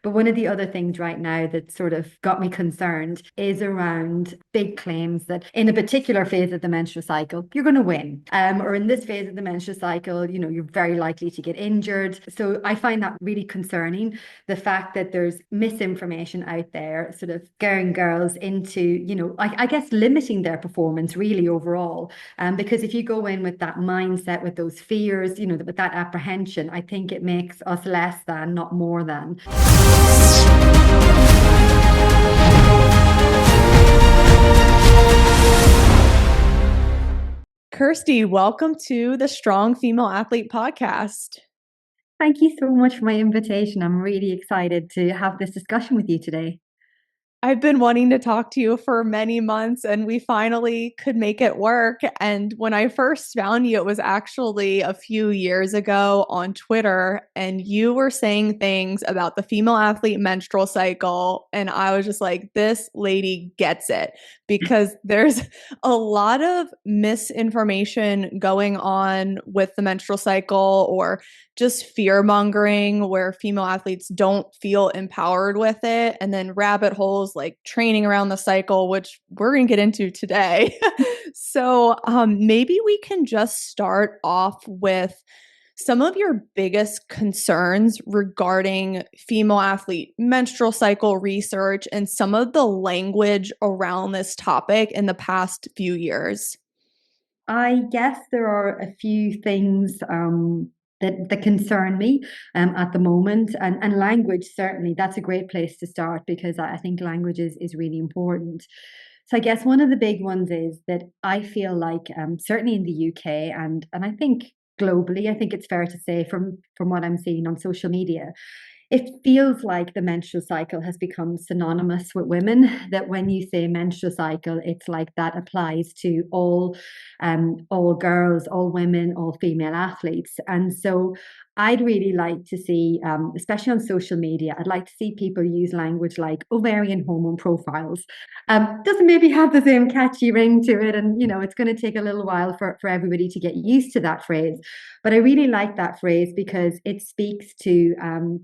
But one of the other things right now that sort of got me concerned is around big claims that in a particular phase of the menstrual cycle, you're going to win. Or in this phase of the menstrual cycle, you're very likely to get injured. So I find that really concerning. The fact that there's misinformation out there, sort of scaring girls into, I guess limiting their performance really overall. Because if you go in with that mindset, with those fears, with that apprehension, I think it makes us less than, not more than. Kirsty, welcome to the Strong Female Athlete podcast. Thank you so much for my invitation. I'm really excited to have this discussion with you today. I've been wanting to talk to you for many months and we finally could make it work. And when I first found you, it was actually a few years ago on Twitter, and you were saying things about the female athlete menstrual cycle. And I was just like, this lady gets it, because there's a lot of misinformation going on with the menstrual cycle, or just fear mongering where female athletes don't feel empowered with it, and then rabbit holes like training around the cycle, which we're going to get into today. So maybe we can just start off with some of your biggest concerns regarding female athlete menstrual cycle research and some of the language around this topic in the past few years. I guess there are a few things that concern me at the moment, and language certainly. That's a great place to start because I think language is really important. So I guess one of the big ones is that I feel like certainly in the UK and I think globally, I think it's fair to say from what I'm seeing on social media, it feels like the menstrual cycle has become synonymous with women. That when you say menstrual cycle, it's like that applies to all girls, all women, all female athletes. And so I'd really like to see, especially on social media, I'd like to see people use language like ovarian hormone profiles. Doesn't maybe have the same catchy ring to it, and it's going to take a little while for everybody to get used to that phrase. But I really like that phrase because it speaks to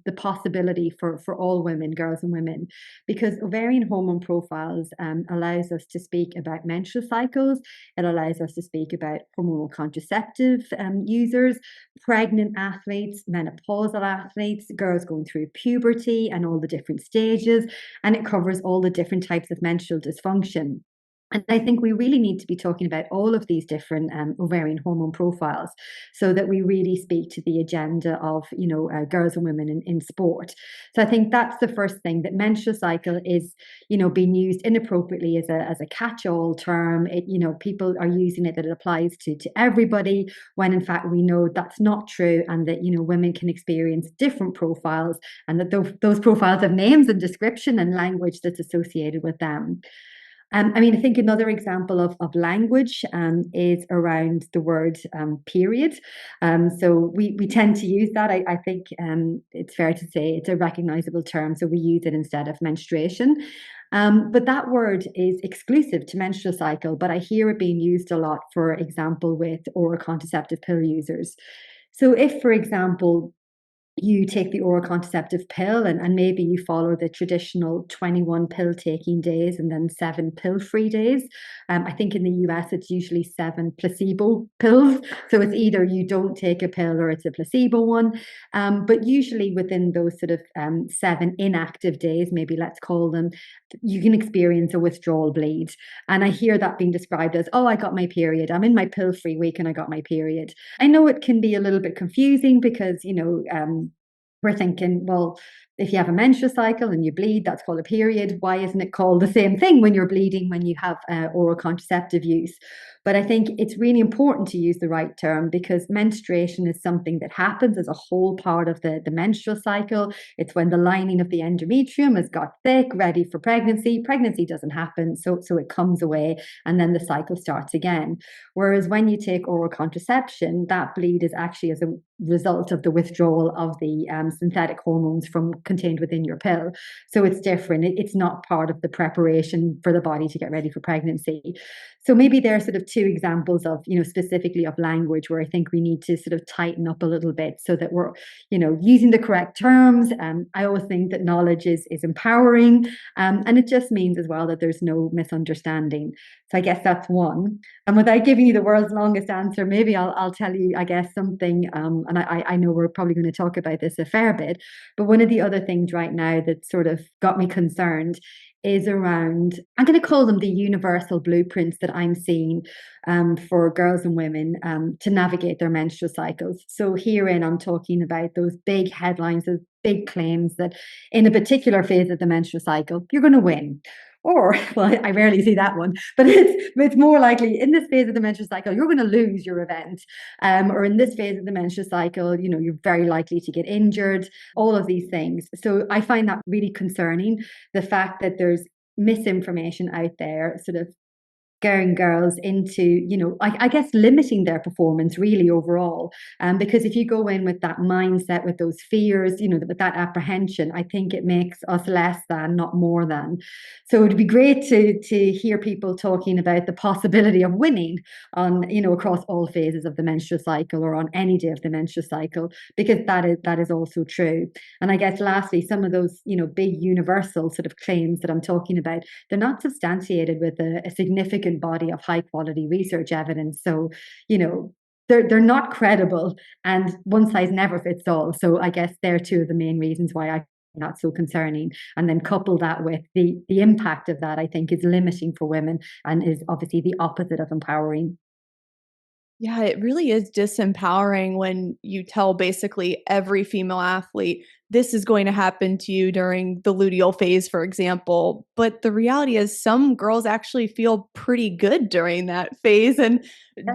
the possibility for all women, girls and women, because ovarian hormone profiles allows us to speak about menstrual cycles. It allows us to speak about hormonal contraceptive users, pregnant athletes, menopausal athletes, girls going through puberty and all the different stages, and it covers all the different types of menstrual dysfunction. And I think we really need to be talking about all of these different ovarian hormone profiles so that we really speak to the agenda of, girls and women in sport. So I think that's the first thing, that menstrual cycle is, being used inappropriately as a catch-all term. People are using it that it applies to everybody, when in fact we know that's not true, and that, women can experience different profiles, and that those profiles have names and description and language that's associated with them. I think another example of language is around the word period. So we tend to use that. I think it's fair to say it's a recognizable term, so we use it instead of menstruation. But that word is exclusive to menstrual cycle, but I hear it being used a lot, for example, with oral contraceptive pill users. So if, for example, you take the oral contraceptive pill, and maybe you follow the traditional 21 pill taking days and then 7 pill free days. I think in the US, it's usually 7 placebo pills. So it's either you don't take a pill or it's a placebo one. But usually within those sort of 7 inactive days, maybe let's call them, you can experience a withdrawal bleed. And I hear that being described as, oh, I got my period. I'm in my pill free week and I got my period. I know it can be a little bit confusing because, we're thinking, well, if you have a menstrual cycle and you bleed, that's called a period. Why isn't it called the same thing when you're bleeding, when you have oral contraceptive use? But I think it's really important to use the right term, because menstruation is something that happens as a whole part of the menstrual cycle. It's when the lining of the endometrium has got thick, ready for pregnancy. Pregnancy doesn't happen, so it comes away, and then the cycle starts again. Whereas when you take oral contraception, that bleed is actually as a result of the withdrawal of the synthetic hormones from contained within your pill. So it's different. It's not part of the preparation for the body to get ready for pregnancy. So maybe there are sort of two examples of, specifically of language where I think we need to sort of tighten up a little bit so that we're, using the correct terms. I always think that knowledge is empowering, and it just means as well that there's no misunderstanding. So I guess that's one. And without giving you the world's longest answer, maybe I'll tell you, I guess, something. And I know we're probably going to talk about this a fair bit, but one of the other things right now that sort of got me concerned is around, I'm going to call them the universal blueprints that I'm seeing for girls and women to navigate their menstrual cycles. So herein, I'm talking about those big headlines, those big claims that in a particular phase of the menstrual cycle, you're going to win. Or, well, I rarely see that one, but it's more likely in this phase of the menstrual cycle, you're going to lose your event. Or in this phase of the menstrual cycle, you're very likely to get injured, all of these things. So I find that really concerning, the fact that there's misinformation out there, sort of scaring girls into, I guess limiting their performance really overall. Because if you go in with that mindset, with those fears, with that apprehension, I think it makes us less than, not more than. So it'd be great to hear people talking about the possibility of winning on, across all phases of the menstrual cycle or on any day of the menstrual cycle, because that is also true. And I guess lastly, some of those, big universal sort of claims that I'm talking about, they're not substantiated with a significant body of high quality research evidence. So, they're not credible, and one size never fits all. So I guess they're two of the main reasons why I not so concerning. And then couple that with the impact of that, I think is limiting for women and is obviously the opposite of empowering. Yeah, it really is disempowering when you tell basically every female athlete, this is going to happen to you during the luteal phase, for example. But the reality is, some girls actually feel pretty good during that phase and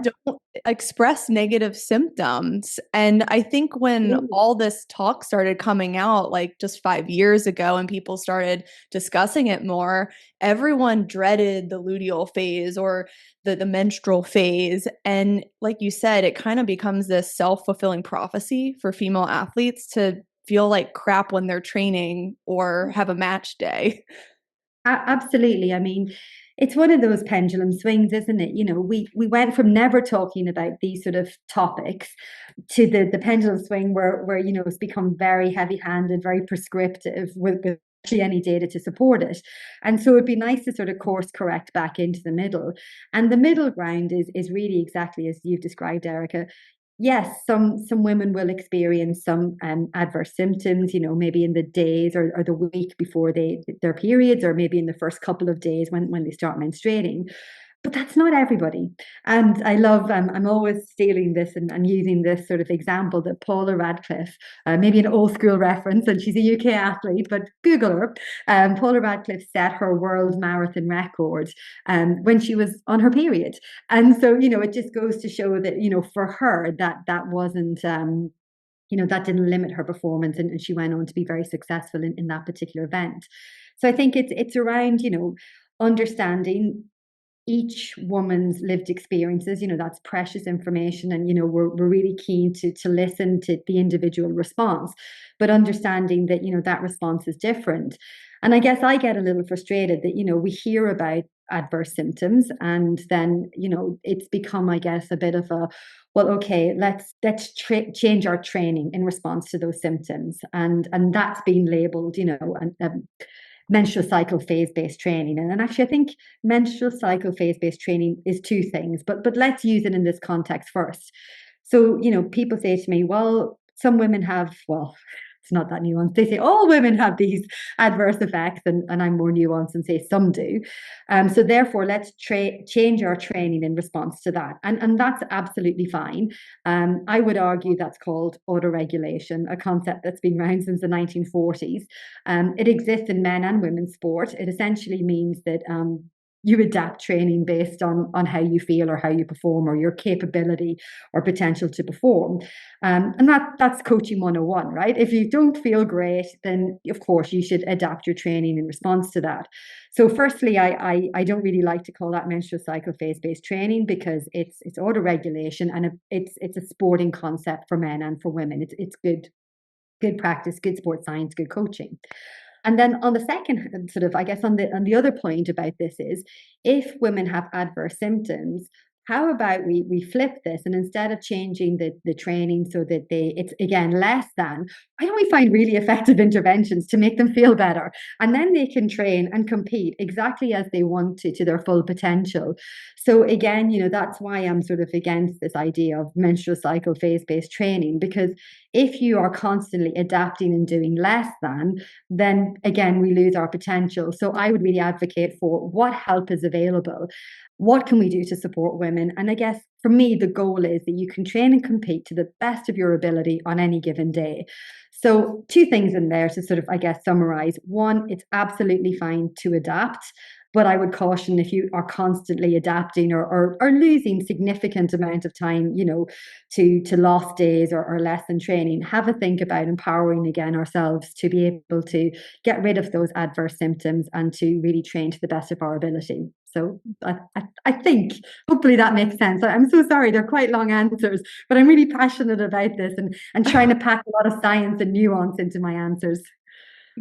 don't express negative symptoms. And I think when all this talk started coming out, like just 5 years ago, and people started discussing it more, everyone dreaded the luteal phase or the menstrual phase. And like you said, it kind of becomes this self-fulfilling prophecy for female athletes to feel like crap when they're training or have a match day. Absolutely. I mean, it's one of those pendulum swings, isn't it? We went from never talking about these sort of topics to the pendulum swing where it's become very heavy-handed, very prescriptive with actually any data to support it. And so it'd be nice to sort of course correct back into the middle. And the middle ground is really exactly as you've described, Erica. Yes, some women will experience some adverse symptoms, maybe in the days or the week before their periods, or maybe in the first couple of days when they start menstruating. But that's not everybody. And I love, I'm always stealing this and using this sort of example that Paula Radcliffe, maybe an old school reference, and she's a UK athlete, but Google her. Paula Radcliffe set her world marathon record when she was on her period. And so, it just goes to show that, for her, that wasn't, that didn't limit her performance, and she went on to be very successful in that particular event. So I think it's around, understanding each woman's lived experiences. That's precious information, and we're really keen to listen to the individual response, but understanding that that response is different. And I guess I get a little frustrated that we hear about adverse symptoms, and then it's become, I guess, a bit of a, well, okay, change our training in response to those symptoms, and that's been labeled menstrual cycle phase-based training. And actually, I think menstrual cycle phase-based training is two things, but let's use it in this context first. So, people say to me, well, some women have, well, it's not that nuanced. They say all women have these adverse effects, and I'm more nuanced and say some do. So therefore, let's change our training in response to that, and that's absolutely fine. I would argue that's called autoregulation, a concept that's been around since the 1940s. It exists in men and women's sport. It essentially means that you adapt training based on how you feel or how you perform or your capability or potential to perform. And that's coaching 101, right? If you don't feel great, then of course you should adapt your training in response to that. So firstly, I don't really like to call that menstrual cycle phase-based training, because it's auto-regulation, and it's a sporting concept for men and for women. It's good. good practice, good sports science, good coaching. And then on the second sort of, I guess on the other point about this is if women have adverse symptoms, how about we flip this and instead of changing the training so that it's again less than, why don't we find really effective interventions to make them feel better? And then they can train and compete exactly as they want to their full potential. So again, that's why I'm sort of against this idea of menstrual cycle phase-based training, because if you are constantly adapting and doing less than, then again, we lose our potential. So I would really advocate for what help is available. What can we do to support women? And I guess for me, the goal is that you can train and compete to the best of your ability on any given day. So, two things in there to sort of, I guess, summarize. One, it's absolutely fine to adapt. But I would caution if you are constantly adapting or losing significant amount of time, to lost days or less than training, have a think about empowering again ourselves to be able to get rid of those adverse symptoms and to really train to the best of our ability. So I think hopefully that makes sense. I'm so sorry, they're quite long answers, but I'm really passionate about this and trying to pack a lot of science and nuance into my answers.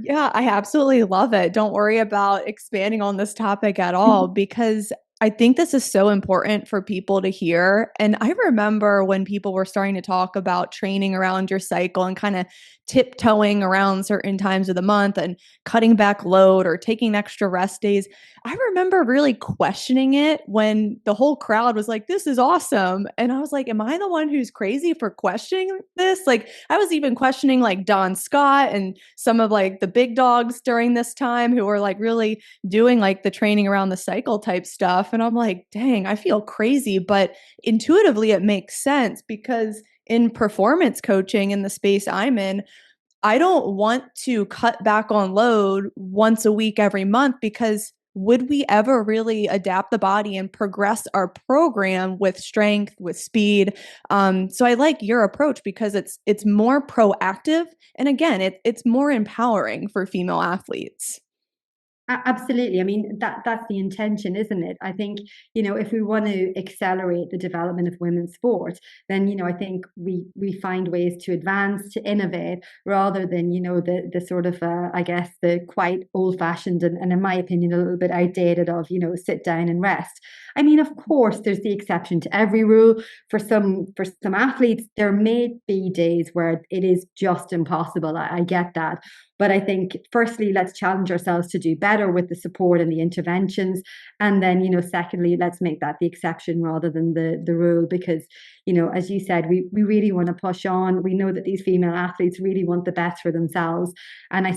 Yeah, I absolutely love it. Don't worry about expanding on this topic at all because I think this is so important for people to hear. And I remember when people were starting to talk about training around your cycle and kind of tiptoeing around certain times of the month and cutting back load or taking extra rest days. I remember really questioning it when the whole crowd was like, this is awesome. And I was like, am I the one who's crazy for questioning this? Like, I was even questioning like Don Scott and some of like the big dogs during this time who were like really doing like the training around the cycle type stuff. And I'm like, dang, I feel crazy. But intuitively, it makes sense because in performance coaching in the space I'm in, I don't want to cut back on load once a week every month because would we ever really adapt the body and progress our program with strength, with speed? So I like your approach because it's more proactive, and again, it's more empowering for female athletes. Absolutely. I mean, that's the intention, isn't it? I think, if we want to accelerate the development of women's sport, then, I think we find ways to advance, to innovate, rather than, the sort of, I guess, the quite old fashioned and in my opinion, a little bit outdated of, sit down and rest. I mean, of course, there's the exception to every rule. For some athletes, there may be days where it is just impossible. I get that. But I think, firstly, let's challenge ourselves to do better with the support and the interventions. And then, secondly, let's make that the exception rather than the rule. Because, as you said, we really want to push on. We know that these female athletes really want the best for themselves. And I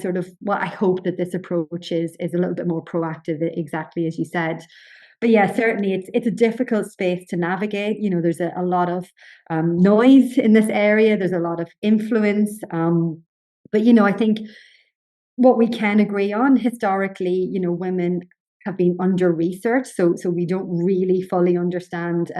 hope that this approach is a little bit more proactive, exactly as you said. But yeah, certainly it's a difficult space to navigate. There's a lot of noise in this area. There's a lot of influence. But I think what we can agree on historically, women have been under researched, so we don't really fully understand,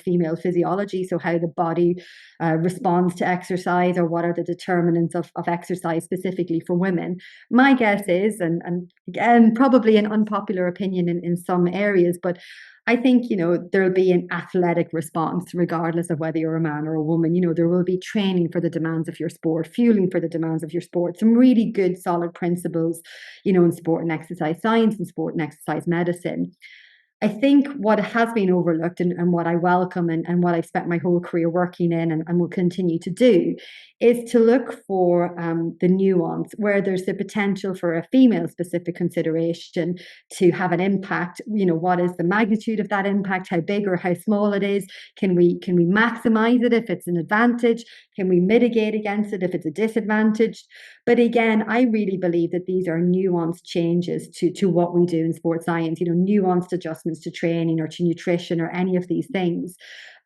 female physiology. So how the body responds to exercise, or what are the determinants of exercise specifically for women. My guess is, and again, probably an unpopular opinion in some areas, but I think, there'll be an athletic response regardless of whether you're a man or a woman. There will be training for the demands of your sport, fueling for the demands of your sport, some really good solid principles, in sport and exercise science and sport and exercise medicine. I think what has been overlooked and what I welcome and what I've spent my whole career working in and will continue to do is to look for the nuance where there's the potential for a female specific consideration to have an impact. What is the magnitude of that impact? How big or how small it is? Can we maximize it if it's an advantage? Can we mitigate against it if it's a disadvantage? But again, I really believe that these are nuanced changes to what we do in sports science, nuanced adjustments to training or to nutrition or any of these things.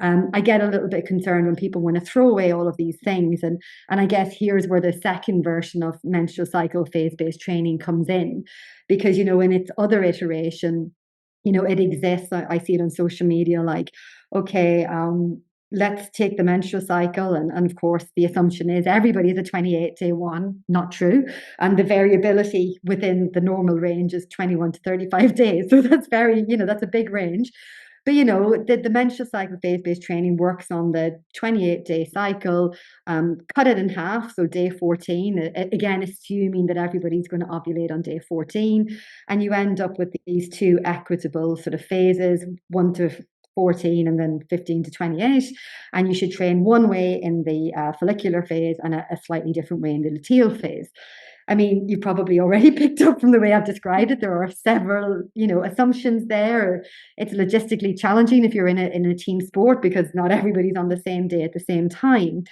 I get a little bit concerned when people want to throw away all of these things. And I guess here's where the second version of menstrual cycle phase-based training comes in. Because, in its other iteration, it exists. I see it on social media like, okay, let's take the menstrual cycle. And of course, the assumption is everybody is a 28-day one. Not true. And the variability within the normal range is 21 to 35 days. So that's that's a big range. But the menstrual cycle phase-based training works on the 28-day cycle. Cut it in half, so day 14, again, assuming that everybody's going to ovulate on day 14, and you end up with these two equitable sort of phases, 1 to 14 and then 15 to 28. And you should train one way in the follicular phase and a slightly different way in the luteal phase. I mean, you probably already picked up from the way I've described it. There are several, assumptions there. It's logistically challenging if you're in a team sport because not everybody's on the same day at the same time.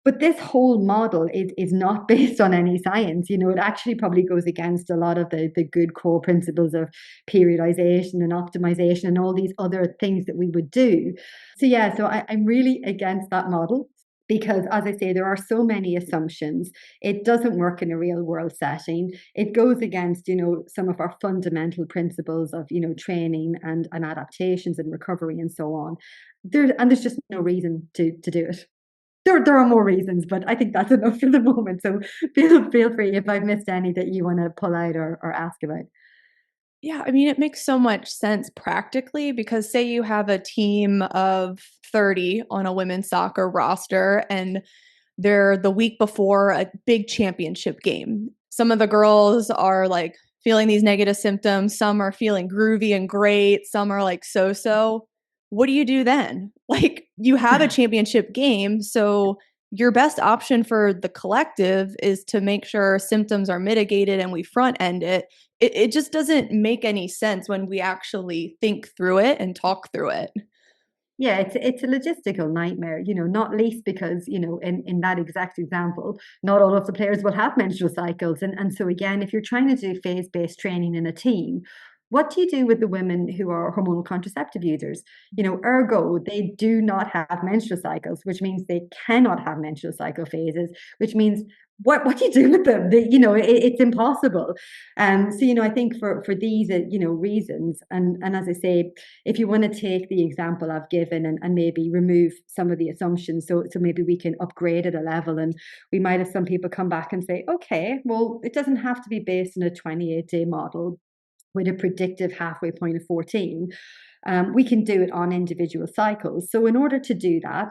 But this whole model is not based on any science. It actually probably goes against a lot of the good core principles of periodization and optimization and all these other things that we would do. So, yeah, so I'm really against that model because, as I say, there are so many assumptions. It doesn't work in a real world setting. It goes against, some of our fundamental principles of, training and adaptations and recovery and so on. There's just no reason to do it. There are more reasons, but I think that's enough for the moment. So feel free if I've missed any that you want to pull out or ask about. Yeah, I mean, it makes so much sense practically because say you have a team of 30 on a women's soccer roster and they're the week before a big championship game. Some of the girls are like feeling these negative symptoms, some are feeling groovy and great, some are like so. What do you do then? Like, you have a championship game, so your best option for the collective is to make sure symptoms are mitigated and we front end it. It just doesn't make any sense when we actually think through it and talk through it. Yeah, it's a logistical nightmare, not least because, in that exact example, not all of the players will have menstrual cycles. And so again, if you're trying to do phase-based training in a team, what do you do with the women who are hormonal contraceptive users? Ergo, they do not have menstrual cycles, which means they cannot have menstrual cycle phases, which means what do you do with them? It's impossible. So I think for these reasons, and as I say, if you want to take the example I've given and maybe remove some of the assumptions, so maybe we can upgrade at a level, and we might have some people come back and say, okay, well, it doesn't have to be based on a 28-day model with a predictive halfway point of 14. We can do it on individual cycles. So, in order to do that,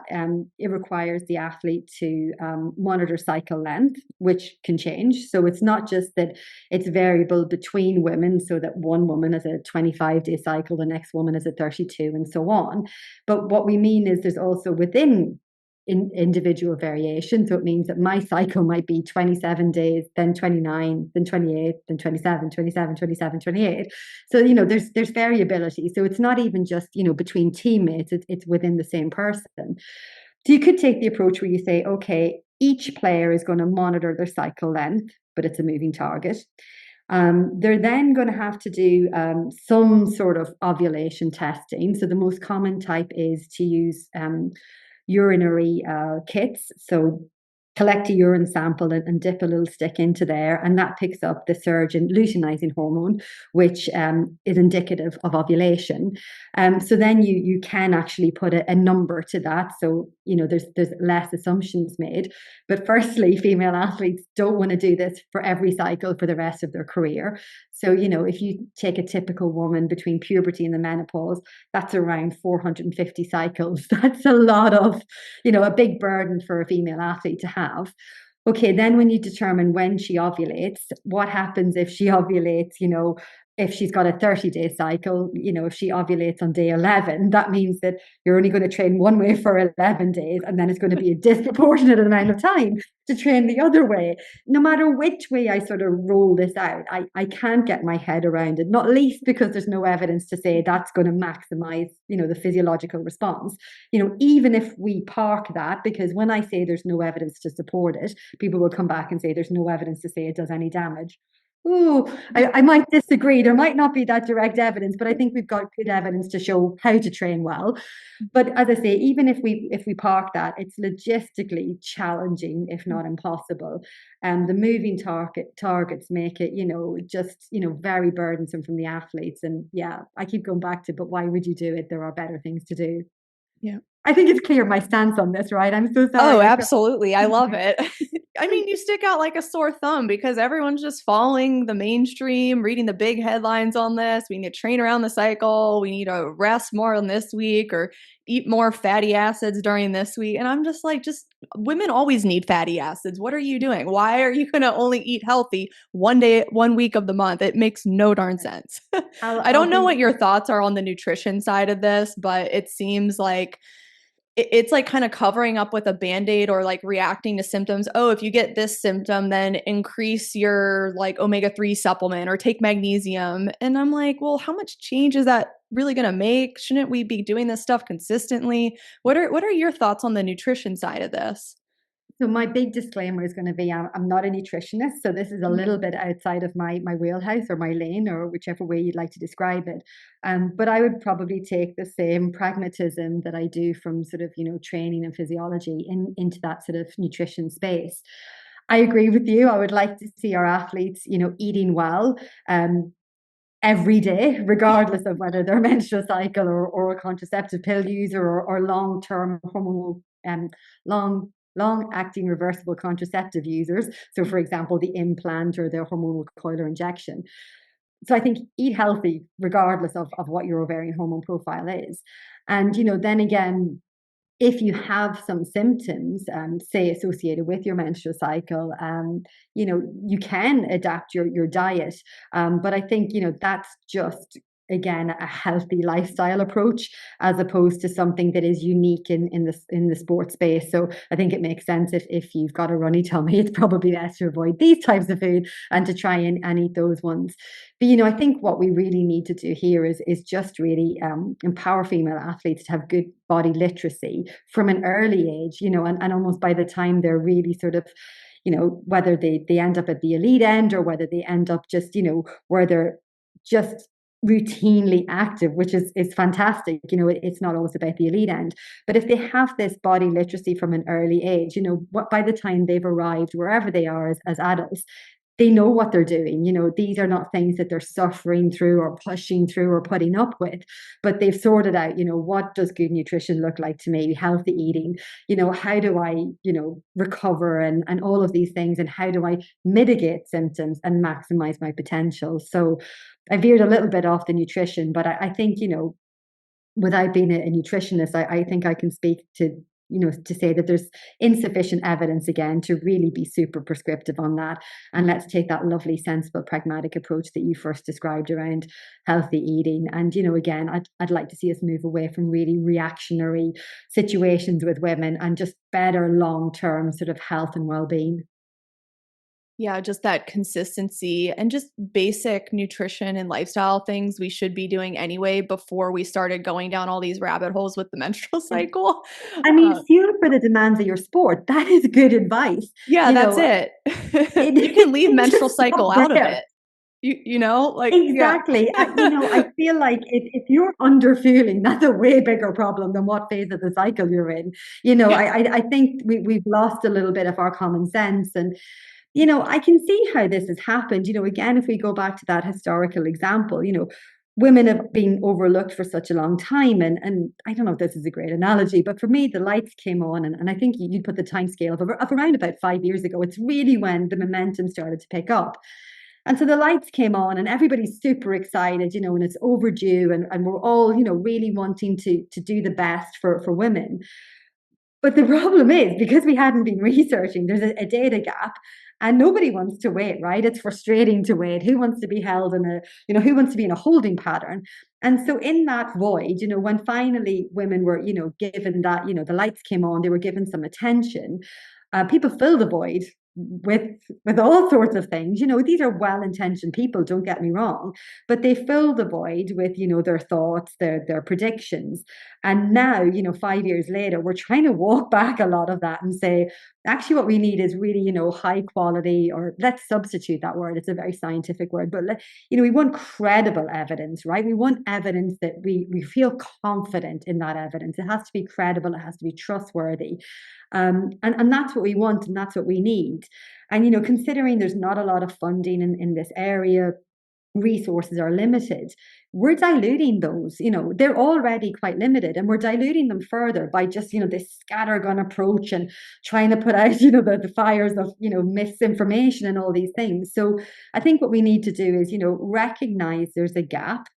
it requires the athlete to monitor cycle length, which can change. So, it's not just that it's variable between women, so that one woman has a 25-day cycle, the next woman has a 32, and so on. But what we mean is there's also within individual variation. So it means that my cycle might be 27 days, then 29, then 28, then 27, 27, 27, 28. So, there's variability. So it's not even just, between teammates, it's within the same person. So you could take the approach where you say, okay, each player is going to monitor their cycle length, but it's a moving target. They're then going to have to do some sort of ovulation testing. So the most common type is to use urinary kits. So collect a urine sample and dip a little stick into there, and that picks up the surge in luteinizing hormone, which is indicative of ovulation. So then you can actually put a number to that. So there's less assumptions made. But firstly, female athletes don't want to do this for every cycle for the rest of their career. So if you take a typical woman between puberty and the menopause, that's around 450 cycles. That's a lot of, a big burden for a female athlete to have. Okay, then when you determine when she ovulates, what happens if she ovulates, if she's got a 30-day cycle, if she ovulates on day 11, that means that you're only going to train one way for 11 days, and then it's going to be a disproportionate amount of time to train the other way. No matter which way I sort of roll this out, I can't get my head around it, not least because there's no evidence to say that's going to maximize, the physiological response. Even if we park that, because when I say there's no evidence to support it, people will come back and say there's no evidence to say it does any damage. Ooh, I might disagree. There might not be that direct evidence, but I think we've got good evidence to show how to train well. But as I say, even if we park that, it's logistically challenging, if not impossible. And the moving targets make it, just very burdensome from the athletes. And yeah, I keep going back to, but why would you do it? There are better things to do. Yeah. I think it's clear my stance on this, right? I'm so Oh, sorry. I feel absolutely. I love it. I mean, you stick out like a sore thumb because everyone's just following the mainstream, reading the big headlines on this. We need to train around the cycle. We need to rest more on this week or eat more fatty acids during this week. And I'm just like, just women always need fatty acids. What are you doing? Why are you going to only eat healthy one day, one week of the month? It makes no darn sense. I I'll don't know what be your thoughts are on the nutrition side of this, but it seems like it's like kind of covering up with a band-aid or like reacting to symptoms. Oh, if you get this symptom, then increase your like omega-3 supplement or take magnesium. And I'm like, well, how much change is that really going to make? Shouldn't we be doing this stuff consistently? What are your thoughts on the nutrition side of this? So my big disclaimer is going to be I'm not a nutritionist, so this is a little bit outside of my wheelhouse or my lane or whichever way you'd like to describe it. But I would probably take the same pragmatism that I do from sort of training and physiology into that sort of nutrition space. I agree with you. I would like to see our athletes eating well. Every day, regardless of whether they're menstrual cycle or a contraceptive pill user or long-term hormonal long long acting reversible contraceptive users. So for example, the implant or the hormonal coil or injection. So I think eat healthy regardless of what your ovarian hormone profile is. And then again, if you have some symptoms, say associated with your menstrual cycle, you can adapt your diet. But I think that's just again a healthy lifestyle approach as opposed to something that is unique in the sports space. So I think it makes sense if you've got a runny tummy, it's probably best to avoid these types of food and to try and eat those ones. But I think what we really need to do here is just really empower female athletes to have good body literacy from an early age, and almost by the time they're really sort of, whether they end up at the elite end or whether they end up just, where they're just routinely active, which is fantastic. It's not always about the elite end, but if they have this body literacy from an early age, what by the time they've arrived wherever they are as adults, they know what they're doing. These are not things that they're suffering through or pushing through or putting up with, but they've sorted out, what does good nutrition look like to me? Healthy eating, how do I, recover and all of these things, and how do I mitigate symptoms and maximize my potential? So I veered a little bit off the nutrition, but I think, without being a nutritionist, I think I can speak to say that there's insufficient evidence again to really be super prescriptive on that. And let's take that lovely, sensible, pragmatic approach that you first described around healthy eating. And, again, I'd like to see us move away from really reactionary situations with women and just better long-term sort of health and well-being. Yeah, just that consistency and just basic nutrition and lifestyle things we should be doing anyway before we started going down all these rabbit holes with the menstrual cycle. I mean, Uh, fuel for the demands of your sport. That is good advice. yeah, You that's know, it. You can it leave can menstrual just cycle stop out of there. it. Like, yeah. Exactly. I feel like if you're under fueling, that's a way bigger problem than what phase of the cycle you're in. I think we've lost a little bit of our common sense. And, I can see how this has happened. Again, if we go back to that historical example, women have been overlooked for such a long time. And I don't know if this is a great analogy, but for me, the lights came on. And I think you'd put the time scale of around about 5 years ago. It's really when the momentum started to pick up. And so the lights came on and everybody's super excited, and it's overdue and we're all, really wanting to do the best for women. But the problem is because we hadn't been researching, there's a data gap and nobody wants to wait, right? It's frustrating to wait. Who wants to be held in who wants to be in a holding pattern? And so in that void, when finally women were, given that, the lights came on, they were given some attention, people fill the void with with all sorts of things. These are well-intentioned people, don't get me wrong, but they fill the void with, their thoughts, their predictions. And now, 5 years later, we're trying to walk back a lot of that and say, actually, what we need is really, high quality, or let's substitute that word. It's a very scientific word, but we want credible evidence, right? We want evidence that we feel confident in that evidence. It has to be credible. It has to be trustworthy. And that's what we want and that's what we need. And, considering there's not a lot of funding in this area, resources are limited, we're diluting those. They're already quite limited, and we're diluting them further by just, this scattergun approach and trying to put out, the fires of, misinformation and all these things. So I think what we need to do is, recognize there's a gap,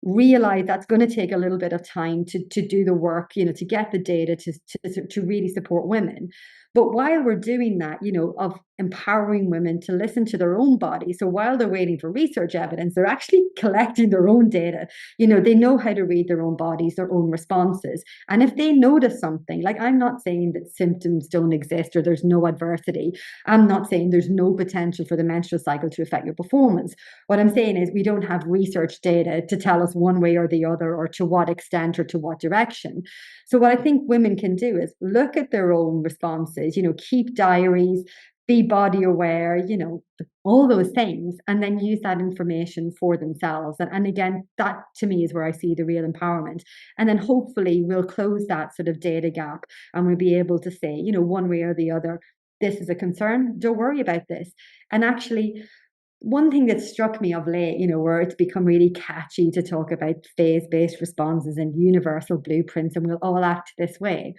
realize that's going to take a little bit of time to do the work, to get the data to really support women. But while we're doing that, of empowering women to listen to their own body. So while they're waiting for research evidence, they're actually collecting their own data. They know how to read their own bodies, their own responses. And if they notice something, like, I'm not saying that symptoms don't exist or there's no adversity. I'm not saying there's no potential for the menstrual cycle to affect your performance. What I'm saying is we don't have research data to tell us one way or the other, or to what extent or to what direction. So what I think women can do is look at their own responses, keep diaries, be body aware, all those things, and then use that information for themselves. And again, that to me is where I see the real empowerment. And then hopefully we'll close that sort of data gap, and we'll be able to say, one way or the other, this is a concern, don't worry about this. And actually, one thing that struck me of late, where it's become really catchy to talk about phase-based responses and universal blueprints, and we'll all act this way.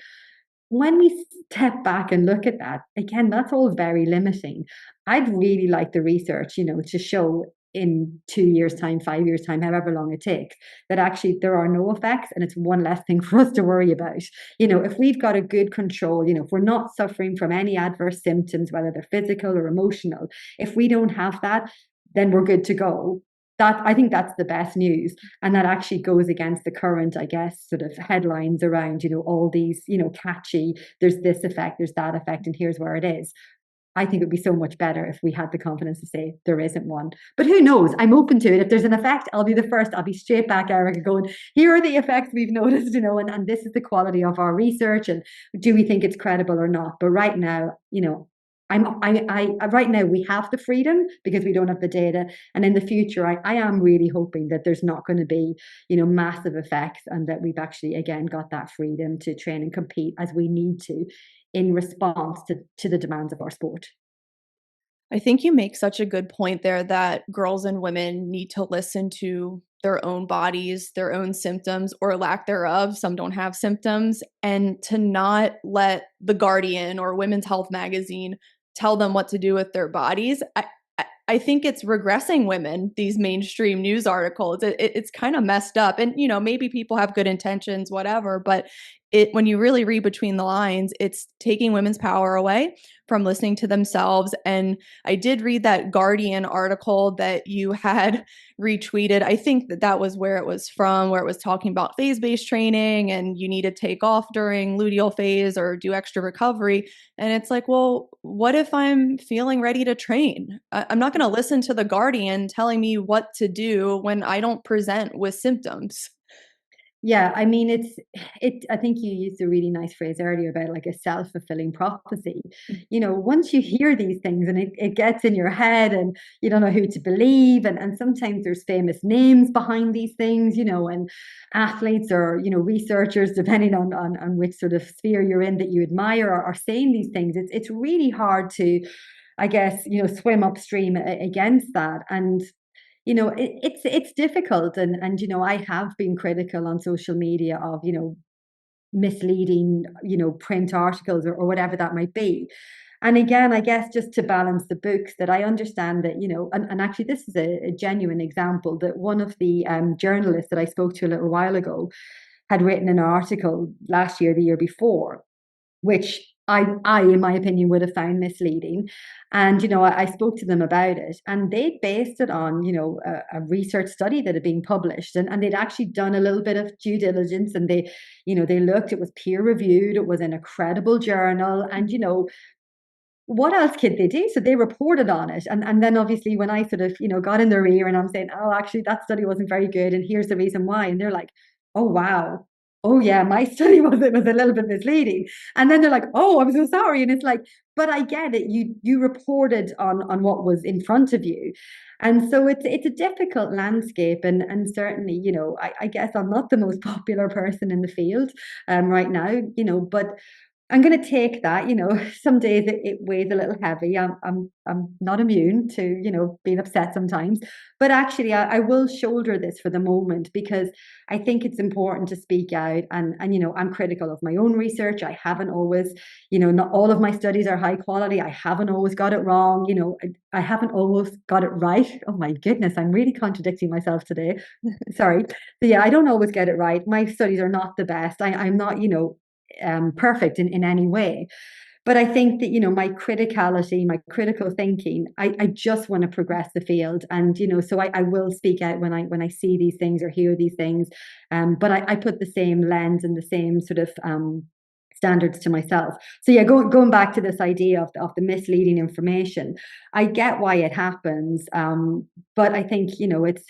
When we step back and look at that, again, that's all very limiting. I'd really like the research, to show in 2 years' time, 5 years' time, however long it takes, that actually there are no effects, and it's one less thing for us to worry about. If we've got a good control, if we're not suffering from any adverse symptoms, whether they're physical or emotional, if we don't have that, then we're good to go. That, I think, that's the best news. And that actually goes against the current, I guess, sort of headlines around, all these, catchy, there's this effect, there's that effect, and here's where it is. I think it would be so much better if we had the confidence to say there isn't one. But who knows? I'm open to it. If there's an effect, I'll be the first. I'll be straight back, Erica, going, here are the effects we've noticed, and this is the quality of our research. And do we think it's credible or not? But right now, right now we have the freedom because we don't have the data. And in the future, I am really hoping that there's not going to be, massive effects, and that we've actually, again, got that freedom to train and compete as we need to, in response to the demands of our sport. I think you make such a good point there that girls and women need to listen to their own bodies, their own symptoms or lack thereof. Some don't have symptoms, and to not let The Guardian or Women's Health magazine tell them what to do with their bodies. I think it's regressing women, these mainstream news articles. It's kind of messed up. And, maybe people have good intentions, whatever, but when you really read between the lines, it's taking women's power away from listening to themselves. And I did read that Guardian article that you had retweeted. I think that was where it was from, where it was talking about phase-based training and you need to take off during luteal phase or do extra recovery. And it's like, well, what if I'm feeling ready to train? I'm not going to listen to the Guardian telling me what to do when I don't present with symptoms. Yeah, I mean, I think you used a really nice phrase earlier about like a self-fulfilling prophecy. Once you hear these things and it gets in your head and you don't know who to believe, and sometimes there's famous names behind these things, and athletes or, researchers, depending on which sort of sphere you're in that you admire, are saying these things. It's really hard to, I guess, swim upstream against that. And it's difficult, and I have been critical on social media of misleading print articles, or whatever that might be. And again, I guess, just to balance the books, that I understand that, and actually this is a genuine example, that one of the journalists that I spoke to a little while ago had written an article last year, the year before, which in my opinion, would have found misleading. And, I spoke to them about it, and they based it on, a research study that had been published, and they'd actually done a little bit of due diligence, and they looked, it was peer reviewed, it was in a credible journal, and, what else could they do? So they reported on it. And then obviously when I sort of, got in their ear and I'm saying, oh, actually that study wasn't very good, and here's the reason why. And they're like, oh, wow. Oh yeah, my study was a little bit misleading. And then they're like, oh, I'm so sorry. And it's like, but I get it. You reported on what was in front of you. And so it's a difficult landscape. And certainly, I guess I'm not the most popular person in the field right now, but I'm going to take that. Some days it weighs a little heavy. I'm not immune to, being upset sometimes, but actually I will shoulder this for the moment because I think it's important to speak out. And I'm critical of my own research. I haven't always, not all of my studies are high quality. I haven't always got it wrong. I haven't always got it right. Oh my goodness, I'm really contradicting myself today. Sorry. So yeah, I don't always get it right. My studies are not the best. I'm not, perfect in any way. But I think that, my criticality, my critical thinking, I just want to progress the field. And, so I will speak out when I see these things or hear these things. But I put the same lens and the same sort of standards to myself. So yeah, going back to this idea of the misleading information, I get why it happens. But I think, it's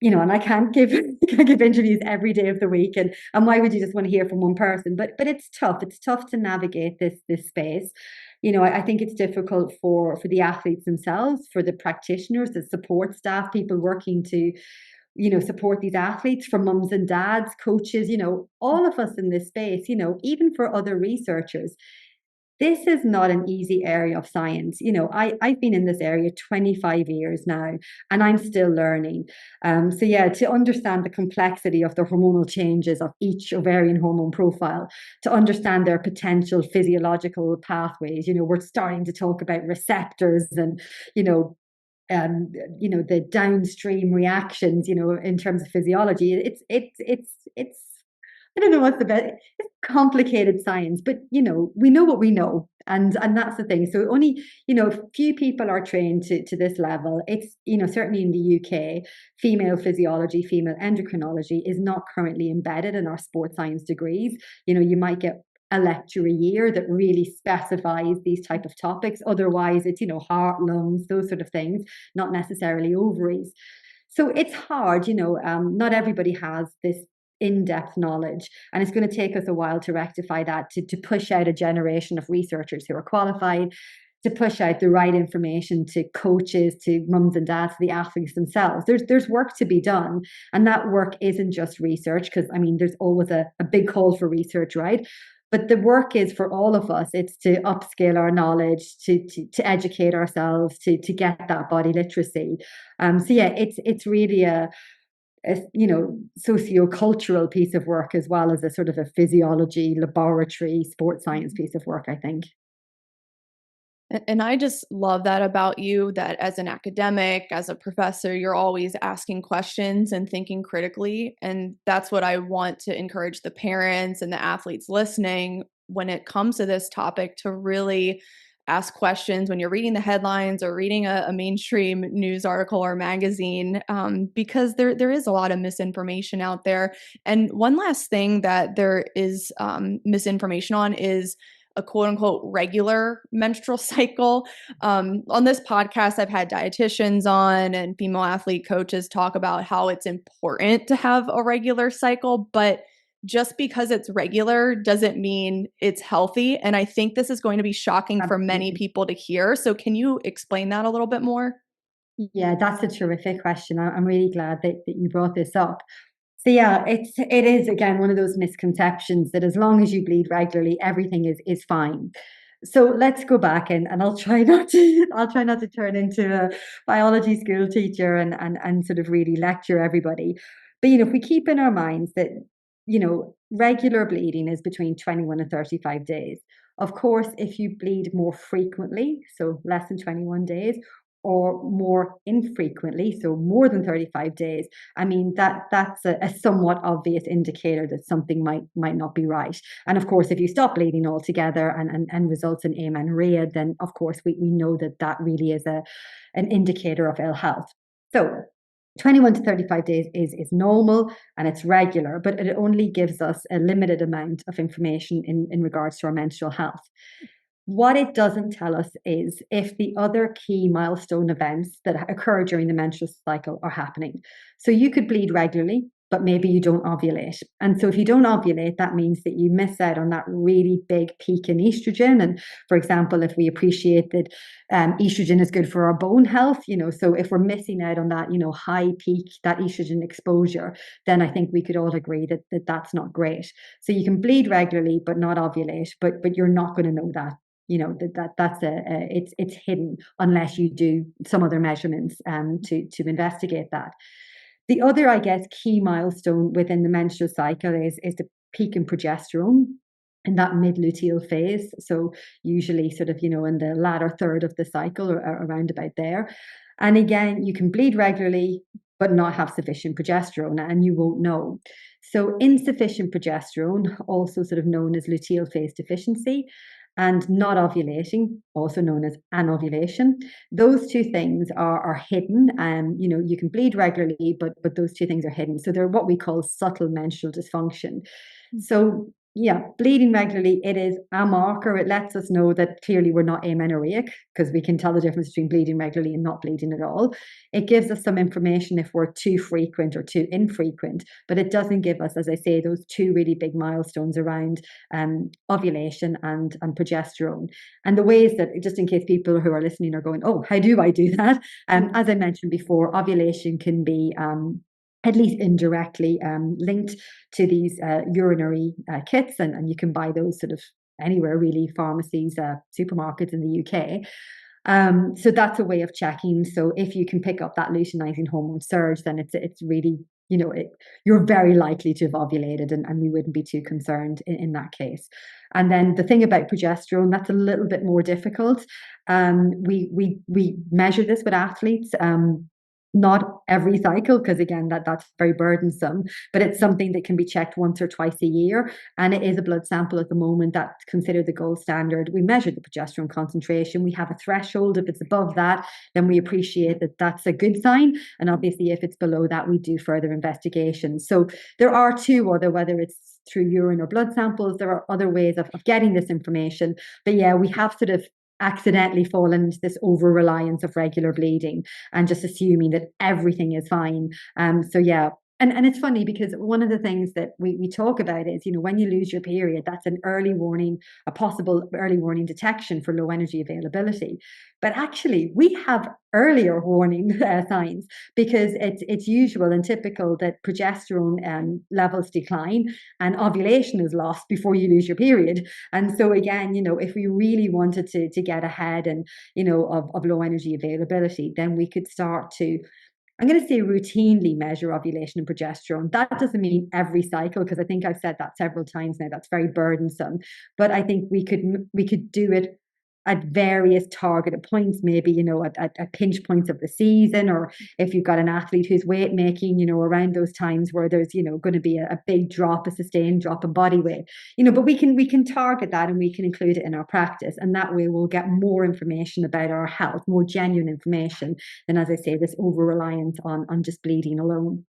and I can't give can't give interviews every day of the week, and why would you just want to hear from one person? But it's tough. It's tough to navigate this space. I think it's difficult for the athletes themselves, for the practitioners, the support staff, people working to support these athletes, for mums and dads, coaches, all of us in this space, even for other researchers. This is not an easy area of science. I've been in this area 25 years now, and I'm still learning. So, yeah, to understand the complexity of the hormonal changes of each ovarian hormone profile, to understand their potential physiological pathways, we're starting to talk about receptors and, you know, the downstream reactions, in terms of physiology. It's I don't know what's the best. It's complicated science, but we know what we know, and that's the thing. So only few people are trained to this level. It's certainly in the UK, female physiology, female endocrinology is not currently embedded in our sports science degrees. You might get a lecture a year that really specifies these type of topics. Otherwise, it's heart, lungs, those sort of things, not necessarily ovaries. So it's hard, not everybody has this in-depth knowledge, and it's going to take us a while to rectify that, to push out a generation of researchers who are qualified, to push out the right information to coaches, to mums and dads, to the athletes themselves. There's work to be done, and that work isn't just research, because there's always a big call for research, right? But the work is for all of us. It's to upscale our knowledge, to educate ourselves, to get that body literacy. So yeah, it's really a socio-cultural piece of work, as well as a sort of a physiology, laboratory, sports science piece of work, I think. And I just love that about you, that as an academic, as a professor, you're always asking questions and thinking critically. And that's what I want to encourage the parents and the athletes listening when it comes to this topic, to really ask questions when you're reading the headlines or reading a mainstream news article or magazine, because there is a lot of misinformation out there. And one last thing that there is misinformation on is a quote unquote regular menstrual cycle. On this podcast, I've had dietitians on and female athlete coaches talk about how it's important to have a regular cycle, but just because it's regular doesn't mean it's healthy. And I think this is going to be shocking for many Absolutely. people to hear. So, can you explain that a little bit more? Yeah, that's a terrific question. I'm really glad that you brought this up. So yeah, it is again one of those misconceptions that as long as you bleed regularly, everything is fine. So let's go back, and I'll try not to turn into a biology school teacher and sort of really lecture everybody. But if we keep in our minds that regular bleeding is between 21 and 35 days. Of course, if you bleed more frequently, so less than 21 days, or more infrequently, so more than 35 days, that's a somewhat obvious indicator that something might not be right. And of course, if you stop bleeding altogether and results in amenorrhea, then of course we know that really is an indicator of ill health. So 21 to 35 days is normal and it's regular, but it only gives us a limited amount of information in regards to our menstrual health. What it doesn't tell us is if the other key milestone events that occur during the menstrual cycle are happening. So you could bleed regularly, but maybe you don't ovulate. And so if you don't ovulate, that means that you miss out on that really big peak in estrogen. And for example, if we appreciate that estrogen is good for our bone health, so if we're missing out on that, high peak, that estrogen exposure, then I think we could all agree that that's not great. So you can bleed regularly, but not ovulate, but you're not going to know that. That's it's hidden unless you do some other measurements to investigate that. The other, I guess, key milestone within the menstrual cycle is the peak in progesterone in that mid-luteal phase. So usually sort of, in the latter third of the cycle or around about there. And again, you can bleed regularly, but not have sufficient progesterone, and you won't know. So insufficient progesterone, also sort of known as luteal phase deficiency, and not ovulating, also known as anovulation. Those two things are hidden. You can bleed regularly, but those two things are hidden. So they're what we call subtle menstrual dysfunction. So yeah, bleeding regularly, it is a marker. It lets us know that clearly we're not amenorrheic because we can tell the difference between bleeding regularly and not bleeding at all. It gives us some information if we're too frequent or too infrequent, but it doesn't give us, as I say, those two really big milestones around ovulation and progesterone. And the ways that, just in case people who are listening are going, oh, how do I do that? As I mentioned before, ovulation can be at least indirectly linked to these urinary kits, and you can buy those sort of anywhere really, pharmacies, supermarkets in the UK. So that's a way of checking. So if you can pick up that luteinizing hormone surge, then it's really, you're very likely to have ovulated, and we wouldn't be too concerned in that case. And then the thing about progesterone, that's a little bit more difficult. We measure this with athletes. Not every cycle, because again, that's very burdensome, but it's something that can be checked once or twice a year. And it is a blood sample at the moment that's considered the gold standard. We measure the progesterone concentration. We have a threshold. If it's above that, then we appreciate that that's a good sign. And obviously, if it's below that, we do further investigations. So there are two other, whether it's through urine or blood samples, there are other ways of getting this information. But yeah, we have sort of accidentally fallen into this over reliance of regular bleeding and just assuming that everything is fine. So yeah. And it's funny because one of the things that we talk about is, when you lose your period, that's an early warning, a possible early warning detection for low energy availability. But actually, we have earlier warning signs because it's usual and typical that progesterone levels decline and ovulation is lost before you lose your period. And so again, if we really wanted to get ahead and, of low energy availability, then we could start to, I'm going to say, routinely measure ovulation and progesterone. That doesn't mean every cycle, because I think I've said that several times now. That's very burdensome. But I think we could do it at various targeted points, maybe, at pinch points of the season, or if you've got an athlete who's weight making, around those times where there's, going to be a big drop, a sustained drop in body weight, but we can target that and we can include it in our practice. And that way we'll get more information about our health, more genuine information than, as I say, this over reliance on just bleeding alone.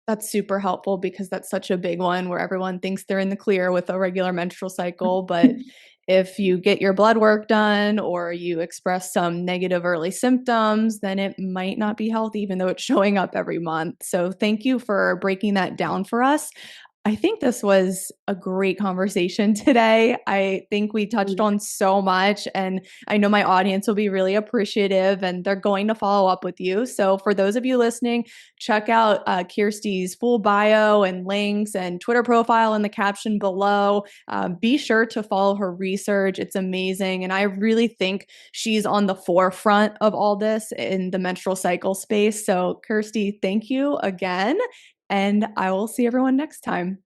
That's super helpful because that's such a big one where everyone thinks they're in the clear with a regular menstrual cycle. But if you get your blood work done or you express some negative early symptoms, then it might not be healthy, even though it's showing up every month. So thank you for breaking that down for us. I think this was a great conversation today. I think we touched on so much, and I know my audience will be really appreciative and they're going to follow up with you. So, for those of you listening, check out Kirsty's full bio and links and Twitter profile in the caption below. Be sure to follow her research, it's amazing. And I really think she's on the forefront of all this in the menstrual cycle space. So, Kirsty, thank you again. And I will see everyone next time.